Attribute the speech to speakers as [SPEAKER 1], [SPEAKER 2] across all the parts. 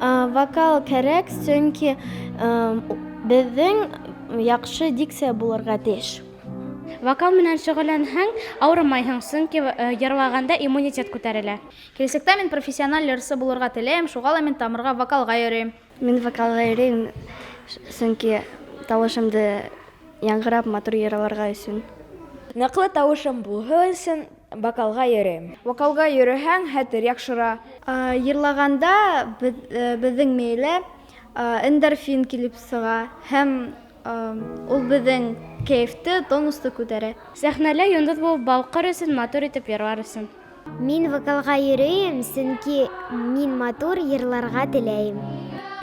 [SPEAKER 1] Вокал кәрәк, сөнки беҙҙең яҡшы дикция булырға тейеш.
[SPEAKER 2] Вокал менән шөғөлләнһәң, ауырымайһың, сөнки йырлағанда иммунитет күтәрелә.
[SPEAKER 3] Киләсәктә мин профессиональ йырсы булырға теләйем, шуға ла мин тамырға вокалға йөрөйөм.
[SPEAKER 1] Мин вокалға йөрөйөм, сөнки тауышымды яңғырап матур йырларға өсөн.
[SPEAKER 4] Ныҡлы тауышым булһын өсөн вокалға йөрөйөм.
[SPEAKER 3] Вокалға йөрөһәң, хәтер яҡшыра.
[SPEAKER 1] Йырлағанда беҙҙең мейелә эндорфин килеп сыға һәм ул беҙҙең кәйефте, тонусты күтәрә.
[SPEAKER 2] Сәхнәлә йондоҙ булып балҡыр өсөн, матур итеп йырлар өсөн.
[SPEAKER 5] Мин вокалға йөрөйөм, сөнки мин матур йырларға теләйем.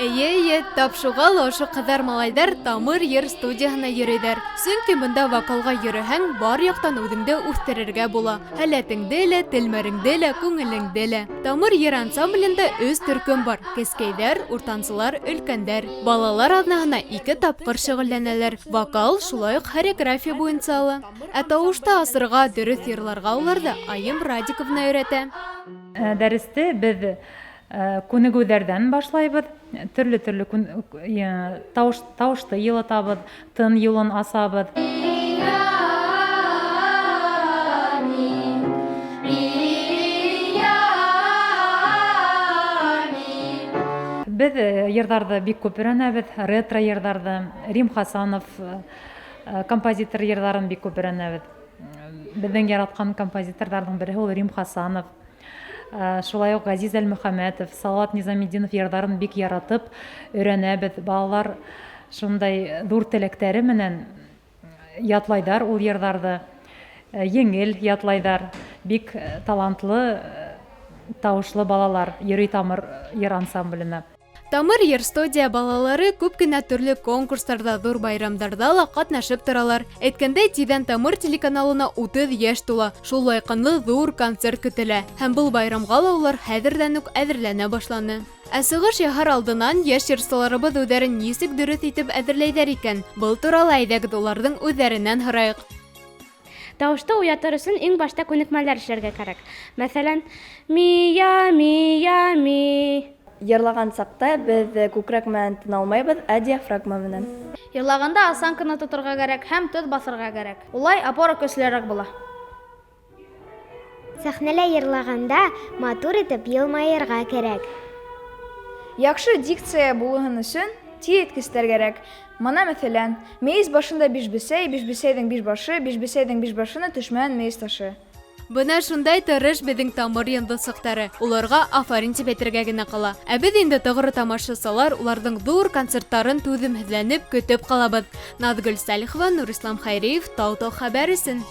[SPEAKER 6] Эйе, тап шуға ла ошо ҡыҙҙар малайҙар Тамыр йыр студияһына йөрөйҙәр. Сөнки бында вокалға йөрөһәң, бар яҡтан үҙеңде үҫтерергә була. Һәләтеңде лә, телмәреңде лә, күңелеңде лә. Тамыр йыр ансамблендә 3 төркөм бар: кескәйҙәр, уртансылар, өлкәндәр. Балалар аҙнаһына 2 тапҡыр шөғөлләнәләр. Вокал шулай уҡ хореография буйынса ла. Ә тауышты асырға, дөрөҫ йырларға уларҙы Айым Радиковна өйрәтә.
[SPEAKER 7] Дәресте беҙ күнегеүҙәрҙән башлайбыҙ. Төрлө тауышты йылытабыҙ, тын юлын асабыҙ. Беҙ йырҙарҙы бик күп өйрәнәбеҙ. Ретро йырҙарҙы, Рим Хасанов композитор йырҙарын бик күп өйрәнәбеҙ. Беҙҙең яратҡан композиторҙарҙың береһе ул Рим Хасанов. Шулай уҡ Ғазиз Әлмөхәмәтов, Салауат Низамитдинов йырҙарын бик яратып өйрәнәбеҙ. Балалар шундай ҙур теләктәре менән ятлайҙар ул йырҙарҙы. Еңел ятлайҙар. Бик талантлы, тауышлы балалар йөрөй Тамыр йыр ансамбленә.
[SPEAKER 6] Тамыр йыр студия балалары күп кенә төрлө конкурстарда, ҙур байрамдарҙа ла ҡатнашып торалар. Әйткәндәй, тиҙҙән Тамыр телеканалына 30 йәш тула. Шул лайыҡлы ҙур концерт көтөлә. Һәм был байрамға ла улар хәҙерҙән үк әҙерләнә башланы. Ә сығыш яһар алдынан йәш йырсыларыбыҙ үҙҙәрен нисек дөрөҫ итеп әҙерләйҙәр икән? Был турала әйҙәгеҙ уларҙың үҙҙәренән һорайыҡ.
[SPEAKER 2] Тауышты уятыр өсөн иң башта күнекмәләр эшләргә кәрәк. Мәҫәлән, мия, мия, ми.
[SPEAKER 4] Йырлаған саҡта беҙ күкрәк менән тын алмайбыҙ, ә диафрагма менән.
[SPEAKER 3] Йырлағанда осанканы тоторға кәрәк һәм төҙ баҫырға кәрәк. Улай опора көслөрәк була.
[SPEAKER 5] Сәхнәлә йырлағанда матур итеп йылмайырға кәрәк.
[SPEAKER 3] Яҡшы дикция булыһын өсөн тиеткестәр кәрәк. Мана мәҫәлән, мейес башында бишбесәй, бишбесәйҙең бишбашы, бишбесәйҙең бишбашына төшмәгән мейес ташы.
[SPEAKER 6] Бына шундай тырыш беҙҙең Тамыр йондоҙсоҡтары. Уларға афарин тип әйтергә генә ҡала. Ә беҙ инде тоғро тамашасылар уларҙың ҙур концерттарын түҙемһеҙләнеп көтөп ҡалабыҙ. Наҙгөл Сәлихова, Нурислам Хайриев, Тау-Тау хәбәр өсөн.